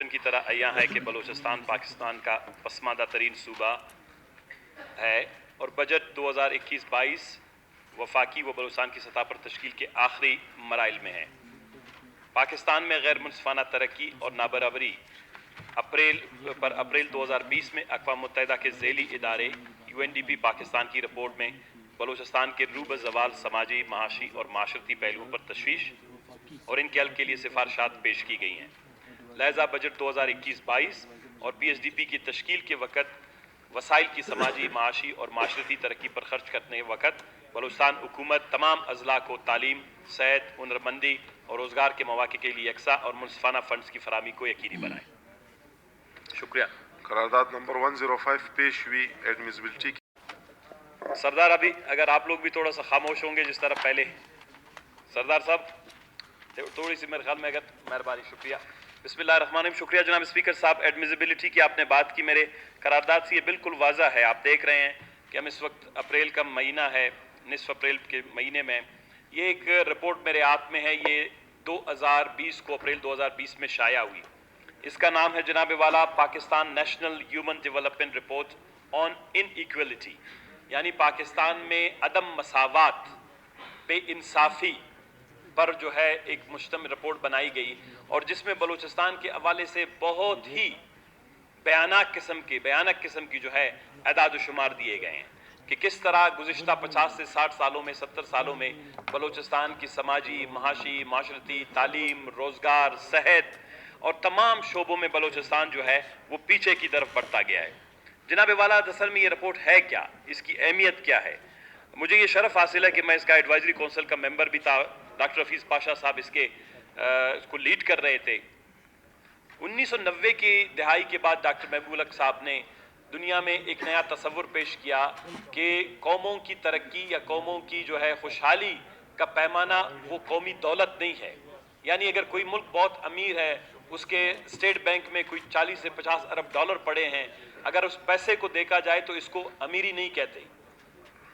की तरह अय्या है कि बलूचिस्तान पाकिस्तान का पसमानदा तरीन सूबा है और बजट 2021-22 वफाकी व बलूचिस्तान की सतह पर तश्कील के आखिरी मराइल में है। पाकिस्तान में गैर मुनसिफाना तरक्की और नाबराबरी अप्रैल 2020 में अक़वाम मुत्तहिदा के ज़ैली इदारे UNDP पाकिस्तान की रिपोर्ट में बलूचिस्तान के रूब ज़वाल समाजी, माशी और माशरती पहलुओं पर तशवीश और इनके हल के लिए सिफारिशात पेश की गई हैं। लिहाजा बजट 2021-22 और PSDP की तश्कील के वक़्त वसाइल की समाजी, माशी और माशरती तरक्की पर खर्च करने के वक़्त बलूचिस्तान हुकूमत तमाम अज़ला को तालीम, सेहत, हुनरमंदी और रोज़गार के मौक़े के लिए यकसा और मुनसिफाना फ़ंड्स की फराहमी को यकीनी बनाए। शुक्रिया। करारदाद नंबर 105 पेश हुई एडमिसिबिलिटी की। सरदार, अभी अगर आप लोग भी थोड़ा सा खामोश होंगे जिस तरह पहले। सरदार साहब थोड़ी सी मेरे ख्याल में अगर मेहरबानी। शुक्रिया। बिस्मिल्लाहिर्रहमानिर्रहीम। शुक्रिया जनाब स्पीकर साहब। एडमिसिबिलिटी की आपने बात की, मेरे करारदाद से ये बिल्कुल वाज़ा है। आप देख रहे हैं कि हम इस वक्त अप्रैल का महीना है, निसफ अप्रैल के महीने में ये एक रिपोर्ट मेरे हाथ में है। ये 2020 को अप्रैल 2020 में शाया हुई। इसका नाम है जनाब वाला Pakistan national human development report on inequality, यानी पाकिस्तान में अदम मसावात, बेइंसाफ़ी पर जो है एक मुश्तमिल रिपोर्ट बनाई गई और जिसमें बलूचिस्तान के हवाले से बहुत ही भयानक किस्म की जो है अदाद शुमार दिए गए हैं कि किस तरह गुज़िश्ता 50 से 60 सालों में, 70 सालों में बलूचिस्तान की समाजी, महाशी, माशरती, तालीम, रोज़गार, सेहत और तमाम शोबों में बलूचिस्तान जो है वो पीछे की तरफ बढ़ता गया है। जनाब वाला दरअसल में ये रिपोर्ट है क्या, इसकी अहमियत क्या है? मुझे ये शरफ़ हासिल है कि मैं इसका एडवाइजरी काउंसिल का मेंबर भी था। डॉक्टर हफीज़ पाशा साहब इसको लीड कर रहे थे। 1990 की दहाई के बाद डॉक्टर महबूब हक साहब ने दुनिया में एक नया तसव्वुर पेश किया कि कौमों की तरक्की या कौमों की जो है खुशहाली का पैमाना वो कौमी दौलत नहीं है। यानी अगर कोई मुल्क बहुत अमीर है, उसके स्टेट बैंक में कोई 40 से 50 अरब डॉलर पड़े हैं, अगर उस पैसे को देखा जाए तो इसको अमीरी नहीं कहते।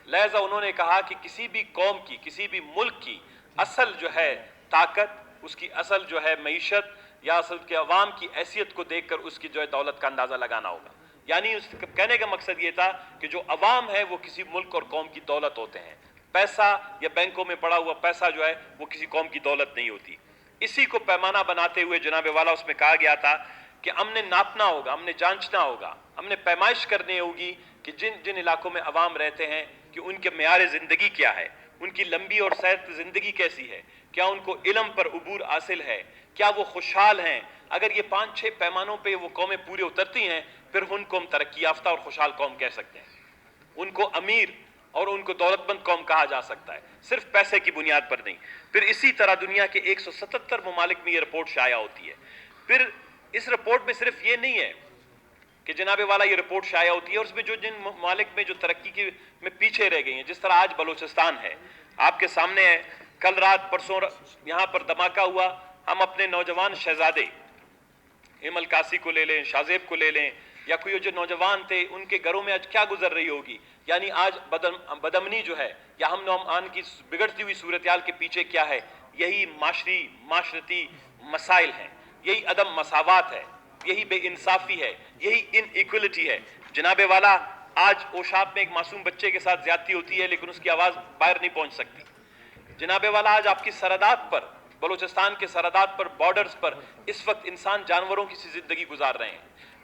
लिहाजा उन्होंने कहा कि किसी भी कौम की, किसी भी मुल्क की असल जो है ताकत, उसकी असल जो है मईशत या असल के अवाम की हैसियत को देखकर उसकी जो है दौलत का अंदाज़ा लगाना होगा। यानी उस कहने का मकसद ये था कि जो अवाम है वो किसी मुल्क और कौम की दौलत होते हैं। पैसा या बैंकों में पड़ा हुआ पैसा जो है वो किसी कौम की दौलत नहीं होती। इसी को पैमाना बनाते हुए जनाब वाला उसमें कहा गया था कि हमने नापना होगा, हमने जांचना होगा, हमने पैमाइश करनी होगी कि जिन जिन इलाकों में अवाम रहते हैं कि उनके मेयार ज़िंदगी क्या है, उनकी लंबी और सेहत ज़िंदगी कैसी है, क्या उनको इल्म पर उबूर हासिल है, क्या वो खुशहाल हैं। अगर ये 5-6 पैमानों पे वो कौमें पूरे उतरती हैं फिर उनको हम तरक्की याफ्ता और खुशहाल कौम कह सकते हैं। उनको अमीर और उनको दौलतमंद कौम कहा जा सकता है, सिर्फ पैसे की बुनियाद पर नहीं। फिर इसी तरह दुनिया के 177 ममालिक में ये रिपोर्ट शाया होती है। फिर इस रिपोर्ट में सिर्फ ये नहीं है कि जनाब वाला ये रिपोर्ट शाया होती है और उसमें जो जिन ममालिक में जो तरक्की की में पीछे रह गई हैं, जिस तरह आज बलूचिस्तान है आपके सामने है। कल रात परसों यहाँ पर धमाका हुआ। हम अपने नौजवान शहजादे हिमल कासी को ले लें, शाहजेब को ले लें, या कोई जो नौजवान थे उनके घरों में आज क्या गुजर रही होगी। यानी आज बदमनी जो है या हम नौमान की बिगड़ती हुई सूरत हाल के पीछे क्या है, यही माशरती मसाइल हैं, यही अदम मसावात है, यही बेइंसाफ़ी है, यही इनइक्वलिटी है। जनाब वाला आज ओशाब में एक मासूम बच्चे के साथ ज्यादती होती है लेकिन उसकी आवाज़ बाहर नहीं पहुंच सकती। जनाब वाला आज आपकी सरहदात पर, बलूचिस्तान के सरहदात पर, बॉर्डर्स पर इस वक्त इंसान जानवरों की सी जिंदगी गुजार रहे हैं।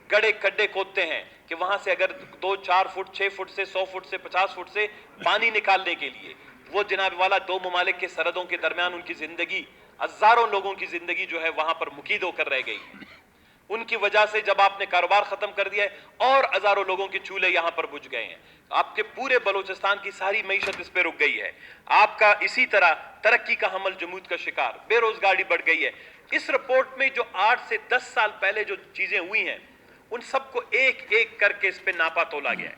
गड्ढे खड्डे खोदते हैं कि वहां से अगर 2-4 फुट, 6 फुट से 100 फुट से 50 फुट से पानी निकालने के लिए वो जनाब वाला दो ममालिक के सरहदों के दरमियान उनकी जिंदगी, हजारों लोगों की जिंदगी जो है वहां पर मुकीद होकर रह गई। उनकी वजह से जब आपने कारोबार खत्म कर दिया है और हजारों लोगों के चूल्हे यहां पर बुझ गए हैं। आपके पूरे बलूचिस्तान की सारी मईशत इस पे रुक गई है। आपका इसी तरह तरक्की का हमल जमूद का शिकार, बेरोजगारी बढ़ गई है। इस रिपोर्ट में जो 8 से 10 साल पहले जो चीजें हुई हैं उन सबको एक एक करके इस पे नापा तोला गया है।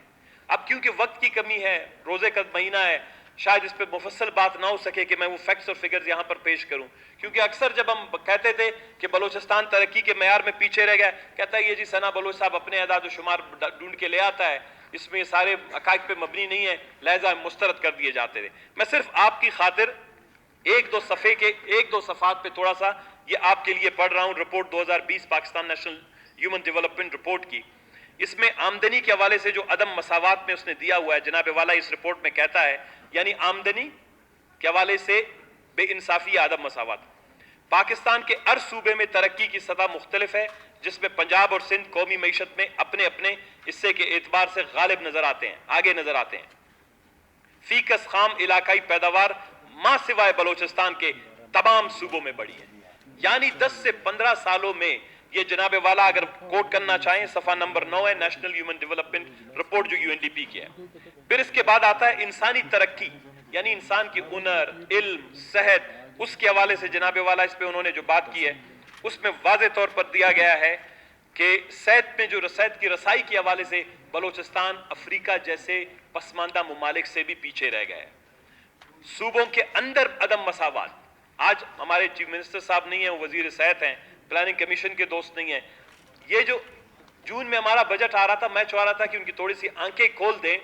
अब क्योंकि वक्त की कमी है, रोजे का महीना है, शायद इस पे मुफस्सल बात ना हो सके कि मैं वो फैक्ट्स और फिगर्स यहां पर पेश करूं, क्योंकि अक्सर जब हम कहते थे कि बलूचिस्तान तरक्की के मेयार में पीछे रह गया, कहता है ये जी सना बलोच साहब अपने अदाद शुमार ढूंढ के ले आता है, इसमें ये सारे हकाइक पे मबनी नहीं है, लिहाजा मुस्तरद कर दिए जाते थे। मैं सिर्फ आपकी खातिर एक दो सफ़ात पे थोड़ा सा یہ آپ کے لیے پڑھ رہا ہوں report 2020 Pakistan national human development report کی. اس میں آمدنی کے حوالے سے جو عدم مساوات میں اس نے دیا ہوا ہے, جناب والا اس رپورٹ میں کہتا ہے, یعنی آمدنی کے حوالے سے بے انصافی یا عدم مساوات. پاکستان کے ہر صوبے میں ترقی کی سطح مختلف ہے, جس میں پنجاب اور سندھ قومی معیشت میں اپنے اپنے حصے کے اعتبار سے غالب نظر آتے ہیں, آگے نظر آتے ہیں. فی کس خام علاقائی پیداوار ماں سوائے بلوچستان کے تمام صوبوں میں بڑھی ہے. یعنی 10 سے 15 سالوں میں یہ جناب والا اگر کوٹ کرنا چاہیں صفحہ نمبر 9 ہے نیشنل ہیومن ڈیولپمنٹ رپورٹ جو UNDP کی ہے. پھر اس کے بعد آتا ہے انسانی ترقی, یعنی انسان کی ہنر, علم, صحت, اس کے حوالے سے جناب والا اس پہ انہوں نے جو بات کی ہے اس میں واضح طور پر دیا گیا ہے کہ صحت میں جو صحت کی رسائی کے حوالے سے بلوچستان افریقہ جیسے پسماندہ ممالک سے بھی پیچھے رہ گیا ہے. صوبوں کے اندر عدم مساوات, آج ہمارے چیف منسٹر صاحب نہیں ہیں, وہ وزیر صحت ہیں, پلاننگ کمیشن کے دوست نہیں ہیں. یہ جو جون میں ہمارا بجٹ آ رہا تھا, میں چاہ رہا تھا کہ ان کی تھوڑی سی آنکھیں کھول دیں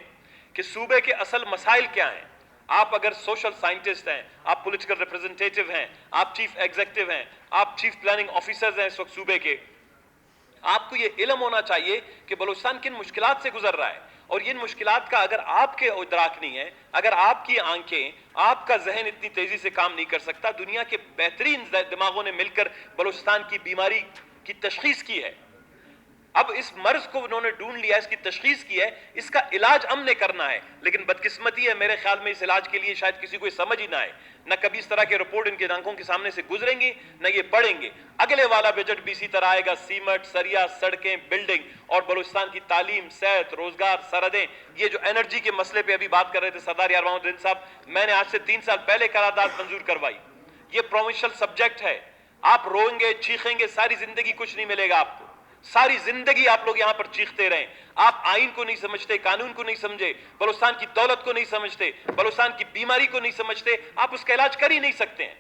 کہ صوبے کے اصل مسائل کیا ہیں. آپ اگر سوشل سائنٹسٹ ہیں, آپ پولیٹیکل ریپرزنٹیٹیو ہیں, آپ چیف ایگزیکٹو ہیں, آپ چیف پلاننگ آفیسرز ہیں اس وقت صوبے کے, آپ کو یہ علم ہونا چاہیے کہ بلوچستان کن مشکلات سے گزر رہا ہے. اور ان مشکلات کا اگر آپ کے ادراک نہیں ہے, اگر آپ کی آنکھیں, آپ کا ذہن اتنی تیزی سے کام نہیں کر سکتا, دنیا کے بہترین دماغوں نے مل کر بلوچستان کی بیماری کی تشخیص کی ہے. اب اس مرض کو انہوں نے ڈھونڈ لیا, اس کی تشخیص کی ہے, اس کا علاج ہم نے کرنا ہے. لیکن بدقسمتی ہے میرے خیال میں اس علاج کے لیے شاید کسی کو سمجھ ہی نہ آئے, نہ کبھی اس طرح کے رپورٹ ان کے آنکھوں کے سامنے سے گزریں گی, نہ یہ پڑھیں گے. اگلے والا بجٹ بھی اسی طرح آئے گا, سیمنٹ, سریا, سڑکیں, بلڈنگ, اور بلوچستان کی تعلیم, صحت, روزگار, سرحدیں. یہ جو انرجی کے مسئلے پہ ابھی بات کر رہے تھے سردار یار محمد الدین صاحب, میں نے آج سے 3 سال پہلے قرارداد منظور کروائی. یہ پروونشل سبجیکٹ ہے, آپ روئیں گے, چیخیں گے, ساری زندگی کچھ نہیں ملے گا آپ کو. ساری زندگی آپ لوگ یہاں پر چیختے رہیں. آپ آئین کو نہیں سمجھتے, قانون کو نہیں سمجھے, بلوچستان کی دولت کو نہیں سمجھتے, بلوچستان کی بیماری کو نہیں سمجھتے, آپ اس کا علاج کر ہی نہیں سکتے ہیں.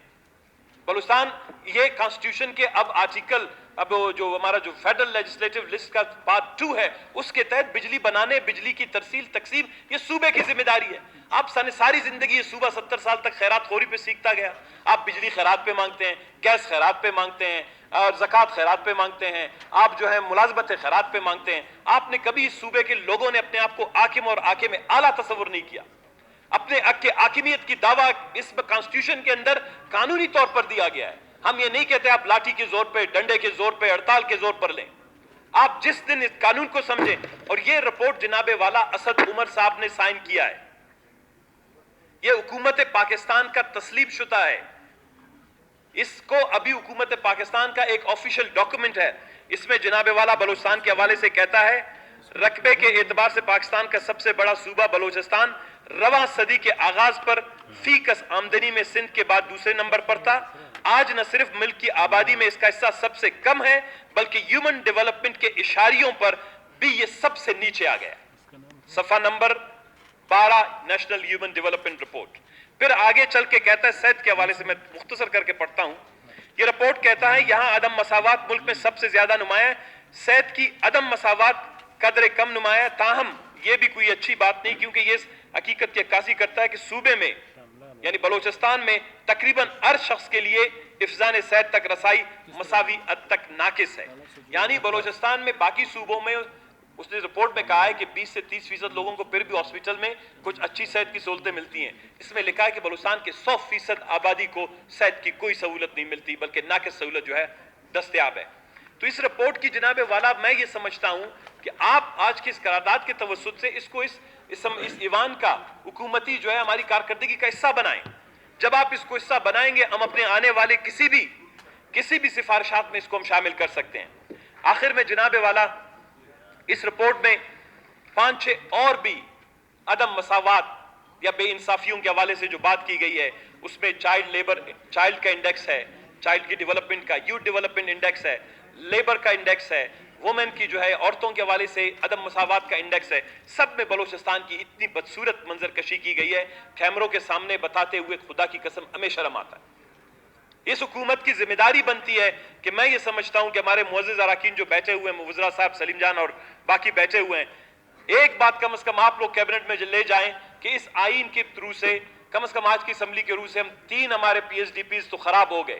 بلوچستان یہ کانسٹیٹیوشن کے اب آرٹیکل, اب جو ہمارا جو فیڈرل لیجسلیٹو لسٹ کا پارٹ 2 ہے, اس کے تحت بجلی بنانے, بجلی کی ترسیل, تقسیم, یہ صوبے کی ذمہ داری ہے. آپ ساری زندگی یہ صوبہ 70 سال تک خیرات خوری پہ سیکھتا گیا. آپ بجلی خیرات پہ مانگتے ہیں, گیس خیرات پہ مانگتے ہیں, اور زکوٰۃ خیرات پہ مانگتے ہیں, آپ جو ہے ملازمت خیرات پہ مانگتے ہیں. آپ نے کبھی اس صوبے کے لوگوں نے اپنے آپ کو حاکم اور حاکم اعلیٰ تصور نہیں کیا. اپنے حق کے حاکمیت کی دعویٰ اس کانسٹیٹیوشن کے اندر قانونی طور پر دیا گیا ہے. ہم یہ نہیں کہتے آپ لاٹھی کے زور پہ, ڈنڈے کے زور پہ, ہڑتال کے زور پر لیں. آپ جس دن اس قانون کو سمجھیں. اور یہ رپورٹ جناب والا اسد عمر صاحب نے سائن کیا ہے, یہ حکومت پاکستان کا تسلیم شدہ ہے. اس کو ابھی حکومت پاکستان کا ایک آفیشیل ڈاکومنٹ ہے, اس میں جناب والا بلوچستان کے حوالے سے کہتا ہے رقبے کے اعتبار سے پاکستان کا سب سے بڑا صوبہ بلوچستان رواں صدی کے آغاز پر فی کس آمدنی میں سندھ کے بعد دوسرے نمبر پر تھا. آج نہ صرف ملک کی آبادی میں اس کا حصہ سب سے کم ہے, بلکہ ہیومن ڈیولپمنٹ کے اشاریوں پر بھی یہ سب سے نیچے آ گیا. صفحہ number 12 national human development report. پھر آگے چل کے کہتا ہے صحت کے حوالے سے, میں مختصر کر کے پڑھتا ہوں. یہ رپورٹ کہتا ہے یہاں عدم مساوات ملک میں سب سے زیادہ نمایاں, صحت کی عدم مساوات قدر کم نمایاں. تاہم یہ بھی کوئی اچھی بات نہیں, کیونکہ یہ حقیقت کی عکاسی کرتا ہے کہ صوبے میں یعنی بلوچستان میں تقریباً ہر شخص کے لیے حفظان صحت تک رسائی مساوی حد تک ناقص ہے. یعنی بلوچستان میں باقی صوبوں میں اس نے رپورٹ میں کہا ہے کہ 20 سے 30% لوگوں کو پھر بھی ہاسپٹل میں کچھ اچھی صحت کی سہولتیں ملتی ہیں. اس میں لکھا ہے کہ بلوچستان کے 100% آبادی کو صحت کی کوئی سہولت نہیں ملتی, بلکہ ناقص سہولت جو ہے دستیاب ہے. تو اس رپورٹ کی جناب والا میں یہ سمجھتا ہوں کہ آپ آج کی اس قرارداد کے توسط سے اس کو اس ایوان کا حکومتی جو ہے ہماری کارکردگی کا حصہ بنائیں. جب آپ اس کو حصہ بنائیں گے, ہم اپنے آنے والے کسی بھی سفارشات میں اس کو ہم شامل کر سکتے ہیں. آخر میں جناب والا اس رپورٹ میں 5-6 اور بھی عدم مساوات یا بے انصافیوں کے حوالے سے جو بات کی گئی ہے, اس میں چائلڈ کا انڈیکس ہے, چائلڈ کی ڈیولپمنٹ کا, یوتھ ڈیولپمنٹ انڈیکس ہے, لیبر کا انڈیکس ہے, وومن کی جو ہے عورتوں کے حوالے سے عدم مساوات کا انڈیکس ہے. سب میں بلوچستان کی اتنی بدصورت منظر کشی کی گئی ہے, کیمروں کے سامنے بتاتے ہوئے خدا کی قسم ہمیں شرم آتا ہے. اس حکومت کی ذمہ داری بنتی ہے کہ میں یہ سمجھتا ہوں کہ ہمارے معزز اراکین جو بیٹھے ہوئے ہیں, وزراء صاحب سلیم جان اور باقی بیٹھے ہوئے ہیں, ایک بات کم از کم آپ لوگ کیبنٹ میں لے جائیں کہ اس آئین کے تھرو سے کم از کم آج کی اسمبلی کے روح سے ہم 3 ہمارے PhD تو خراب ہو گئے.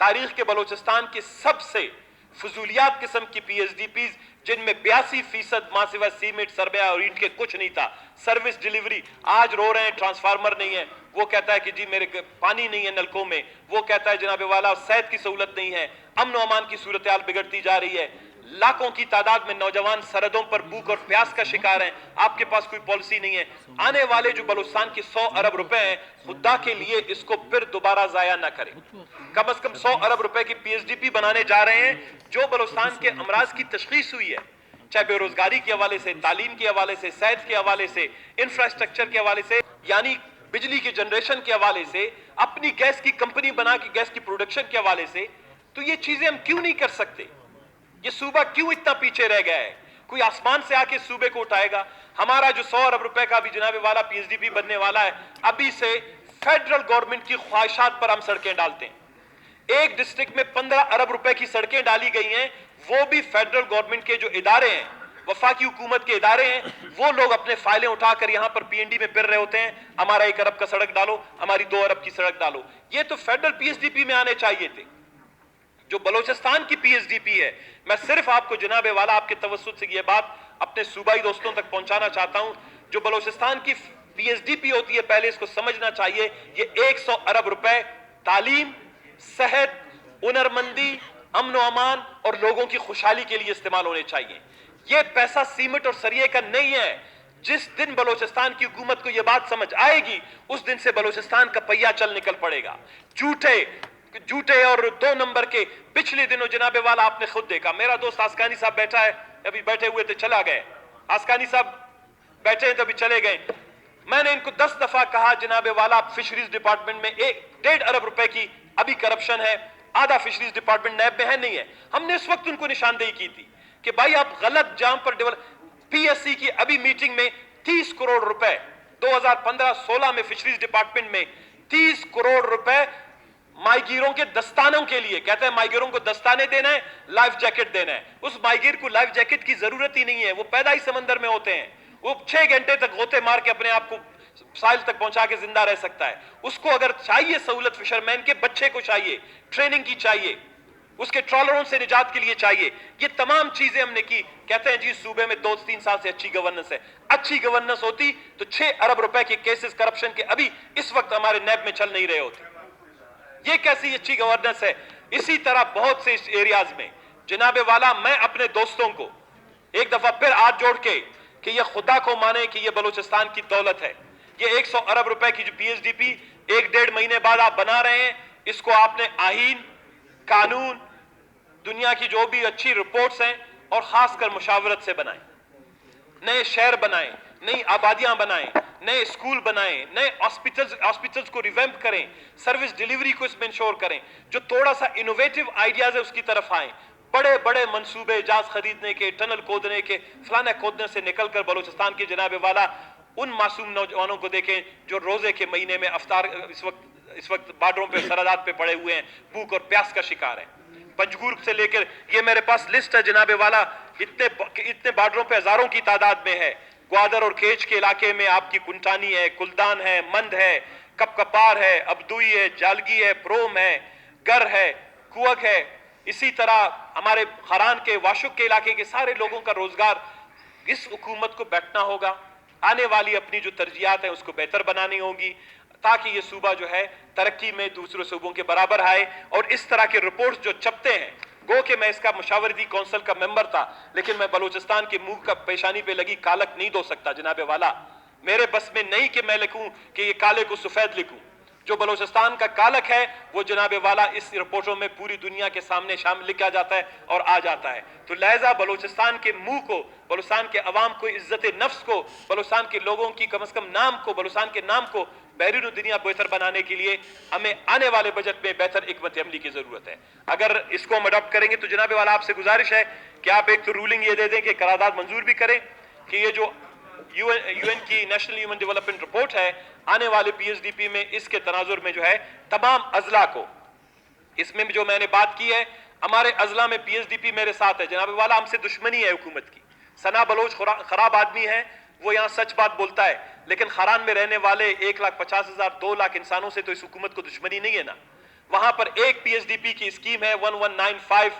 तारीख के बलूचिस्तान की सबसे फजूलियात किस्म की PSDPs, जिनमें 82% मां सिवा सीमेंट, सरबया और ईंट के कुछ नहीं था। सर्विस डिलीवरी, आज रो रहे हैं ट्रांसफार्मर नहीं है, वो कहता है कि जी मेरे पानी नहीं है नलकों में, वो कहता है जनाब वाला सेहत की सहूलत नहीं है, अमन व अमान की सूरत हाल बिगड़ती जा रही है। लाखों की तादाद में नौजवान सरहदों पर भूख और प्यास का शिकार हैं, आपके पास कोई पॉलिसी नहीं है। आने वाले जो बलूचिस्तान की 100 अरब रुपए हैं, खुदा के लिए इसको फिर दोबारा जाया ना करें। कम से कम 100 अरब रुपए की PSDP बनाने जा रहे हैं, जो बलूचिस्तान के अमराज की तशखीस हुई है, चाहे बेरोजगारी के हवाले से, तालीम के हवाले से, सेहत के हवाले से, इंफ्रास्ट्रक्चर के हवाले से, यानी बिजली की जनरेशन के हवाले से, अपनी गैस की कंपनी बना के गैस की प्रोडक्शन के हवाले से। तो ये चीजें हम क्यों नहीं कर सकते? ये सूबा क्यों इतना पीछे रह गया है? कोई आसमान से आके सूबे को उठाएगा? हमारा जो 100 अरब रुपए का भी जनाब वाला PSDP बनने वाला है, अभी से फेडरल गवर्नमेंट की ख्वाहिशात पर हम सड़कें डालते हैं। एक डिस्ट्रिक्ट में 15 अरब रुपए की सड़कें डाली गई हैं, वो भी फेडरल गवर्नमेंट के जो इदारे हैं, वफाकी हुकूमत के इदारे हैं, वो लोग अपने फाइलें उठाकर यहां पर PND में फिर रहे होते हैं, हमारा 1 अरब का सड़क डालो, हमारी 2 अरब की सड़क डालो। ये तो फेडरल PSDP में आने चाहिए थे। जो बलूचिस्तान की PSDP है, मैं सिर्फ आपको जनाब वाला आपके तवज्जुह से ये बात अपने सूबाई दोस्तों तक पहुंचाना चाहता हूं। जो बलूचिस्तान की PSDP होती है, पहले इसको समझना चाहिए, ये 100 अरब रुपए तालीम, सेहत, हुनरमंदी, अमन व अमान और लोगों की खुशहाली के लिए इस्तेमाल होने चाहिए। ये पैसा सीमेंट और सरिये का नहीं है। जिस दिन बलूचिस्तान की हुकूमत को यह बात समझ आएगी, उस दिन से बलूचिस्तान का पहिया चल निकल पड़ेगा। झूठे और 2 नंबर के पिछले दिनों जनाब वाला आपने खुद देखा, मेरा दोस्त आसकानी साहब बैठा है, अभी बैठे हुए थे चला गए, आसकानी साहब बैठे हैं तो अभी चले गए। मैंने इनको 10 दफा कहा जनाब वाला फिशरीज डिपार्टमेंट में 1.5 अरब रुपए की अभी करप्शन है, आधा फिशरीज डिपार्टमेंट नैब में है नहीं है। हमने उस वक्त उनको निशानदेही की थी कि भाई आप गलत जाम पर PSC की अभी मीटिंग में 30 करोड़ रुपए 2015-16 में फिशरीज डिपार्टमेंट में 30 करोड़ रुपए माईगीरों के दस्तानों के लिए, कहते हैं माईगीरों को दस्ताने देना है, लाइफ जैकेट देना है। उस माईगीर को लाइफ जैकेट की जरूरत ही नहीं है, वो पैदा ही समंदर में होते हैं। वो 6 घंटे तक गोते मार के अपने आप को साहिल तक पहुंचा के जिंदा रह सकता है। उसको अगर चाहिए सहूलत, फिशरमैन के बच्चे को चाहिए, ट्रेनिंग की चाहिए, उसके ट्रॉलरों से निजात के लिए चाहिए। ये तमाम चीजें हमने की। कहते हैं जी सूबे में 2-3 साल से अच्छी गवर्नेंस है। अच्छी गवर्नेंस होती तो 6 अरब रुपए के केसेस करप्शन के अभी इस वक्त हमारे नैब में चल नहीं रहे होते। ये कैसी अच्छी गवर्नेंस है? इसी तरह बहुत से एरियाज में जनाबे वाला, मैं अपने दोस्तों को एक दफा फिर हाथ जोड़ के कि ये खुदा को माने कि ये बलूचिस्तान की दौलत है। ये 100 अरब रुपए की जो PSDP 1-1.5 महीने बाद आप बना रहे हैं, इसको आपने आईन, कानून, दुनिया की जो भी अच्छी रिपोर्ट्स हैं और खासकर मुशावरत से बनाएं। नए शहर बनाएं, नई आबादियां बनाएं, नए स्कूल बनाएं, नए हॉस्पिटल्स को रिवैम्प करें, सर्विस डिलीवरी को इसमें इंश्योर करें। जो थोड़ा सा इनोवेटिव आइडियाज है उसकी तरफ आएं। बड़े बड़े मंसूबे जहाज खरीदने के, टनल खोदने के, फलाना खोदने से निकलकर बलूचिस्तान के जनाबे वाला उन मासूम नौजवानों को देखें जो रोजे के महीने में अफ्तार इस वक्त बॉर्डरों पे, सरहदात पे पड़े हुए हैं, भूख और प्यास का शिकार हैं। पंजगुर से लेकर, ये मेरे पास लिस्ट है जनाबे वाला, इतने बॉर्डरों पे हजारों की तादाद में है। ग्वादर और केच के इलाके में आपकी कुंटानी है, कुलदान है, मंद है, कपकपार है, अबदुई है, जालगी है, प्रोम है, गर है, कुअक है। इसी तरह हमारे खरान के, वाशुक के इलाके के सारे लोगों का रोजगार। इस हुकूमत को बैठना होगा, आने वाली अपनी जो तरजीहात है उसको बेहतर बनानी होगी, ताकि ये सूबा जो है तरक्की में दूसरे सूबों के बराबर आए। और इस तरह के रिपोर्ट्स जो छपते हैं, गो कि मैं इसका मुशावरती कौंसिल का मेंबर था, लेकिन मैं बलूचिस्तान के मुंह का पेशानी पे लगी कालक नहीं धो सकता जनाबे वाला। मेरे बस में नहीं कि मैं लिखूं कि ये काले को सफेद लिखूं। जो बलूचिस्तान का कालक है वो जनाबे वाला इस रिपोर्टों में पूरी दुनिया के सामने शामिल लिखा जाता है और आ जाता है। तो लिहाजा बलूचिस्तान के मुंह को, बलूचिस्तान के अवाम को, इज्जत नफ्स को, बलूचिस्तान के लोगों की कम से कम नाम को, बलूचिस्तान के नाम को बैरून दुनिया बेहतर बनाने के लिए हमें आने वाले बजट में बेहतर हिकमत अमली की जरूरत है। अगर इसको हम अडॉप्ट करेंगे तो जनाबे वाला आपसे गुजारिश है कि आप एक तो रूलिंग ये दे दें कि करारदाद मंजूर भी करें कि ये जो यूएन की नेशनल ह्यूमन डेवलपमेंट रिपोर्ट है, आने वाले PSDP में इसके तनाजुर में जो है तमाम अजला को, इसमें जो मैंने बात की है, हमारे अजला में PSDP मेरे साथ है जनाबे वाला, हमसे दुश्मनी है हुकूमत की। सना बलोच खराब आदमी है, वो यहाँ सच बात बोलता है, लेकिन खरान में रहने वाले 1,50,000 2 लाख इंसानों से तो इस हुकूमत को दुश्मनी नहीं है ना। وہاں پر ایک پی ایچ ڈی پی کی اسکیم ہے 1195,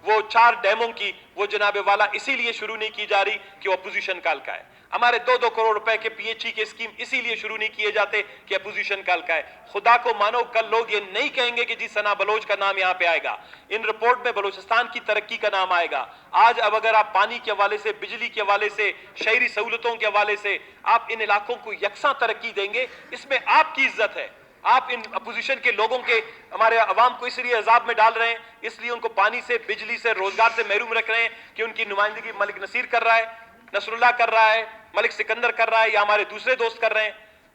وہ 4 ڈیموں کی, وہ جناب والا اسی لیے شروع نہیں کی جا رہی کہ وہ اپوزیشن کا حلقہ ہے. ہمارے 2-2 کروڑ روپے کے پی ایچ ای کے اسکیم اسی لیے شروع نہیں کیے جاتے کہ اپوزیشن کا حلقہ ہے. خدا کو مانو, کل لوگ یہ نہیں کہیں گے کہ جی ثنا بلوچ کا نام یہاں پہ آئے گا, ان رپورٹ میں بلوچستان کی ترقی کا نام آئے گا. آج اب اگر آپ پانی کے حوالے سے, بجلی کے حوالے سے, شہری سہولتوں کے حوالے سے آپ ان علاقوں کو یکساں ترقی دیں گے, اس میں آپ کی عزت ہے. آپ ان اپوزیشن کے لوگوں کے, ہمارے عوام کو اس لیے عذاب میں ڈال رہے ہیں, اس لیے ان کو پانی سے, بجلی سے, روزگار سے محروم رکھ رہے ہیں کہ ان کی نمائندگی ملک نصیر کر رہا ہے, نصر اللہ کر رہا ہے, ملک سکندر کر رہا ہے, یا ہمارے دوسرے دوست کر رہے ہیں.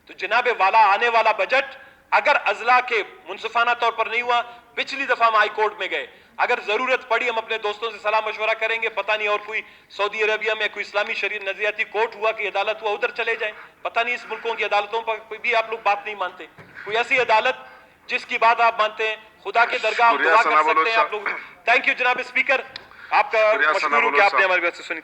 تو جناب والا, آنے والا بجٹ اگر اضلاع کے منصفانہ طور پر نہیں ہوا, پچھلی دفعہ ہم ہائی کورٹ میں گئے, اگر ضرورت پڑی ہم اپنے دوستوں سے صلاح مشورہ کریں گے, پتہ نہیں اور کوئی سعودی عربیہ میں کوئی اسلامی شریعت نظریاتی کورٹ ہوا کہ عدالت ہوا, ادھر چلے جائیں. پتہ نہیں اس ملکوں کی عدالتوں پر کوئی بھی آپ لوگ بات نہیں مانتے, کوئی ایسی عدالت جس کی بات آپ مانتے ہیں. خدا کے درگاہ ہم دعا کر سکتے ہیں آپ لوگ. تھینک یو جناب اسپیکر, آپ کا مشکور ہوں کہ آپ نے ہماری بات سے سنی.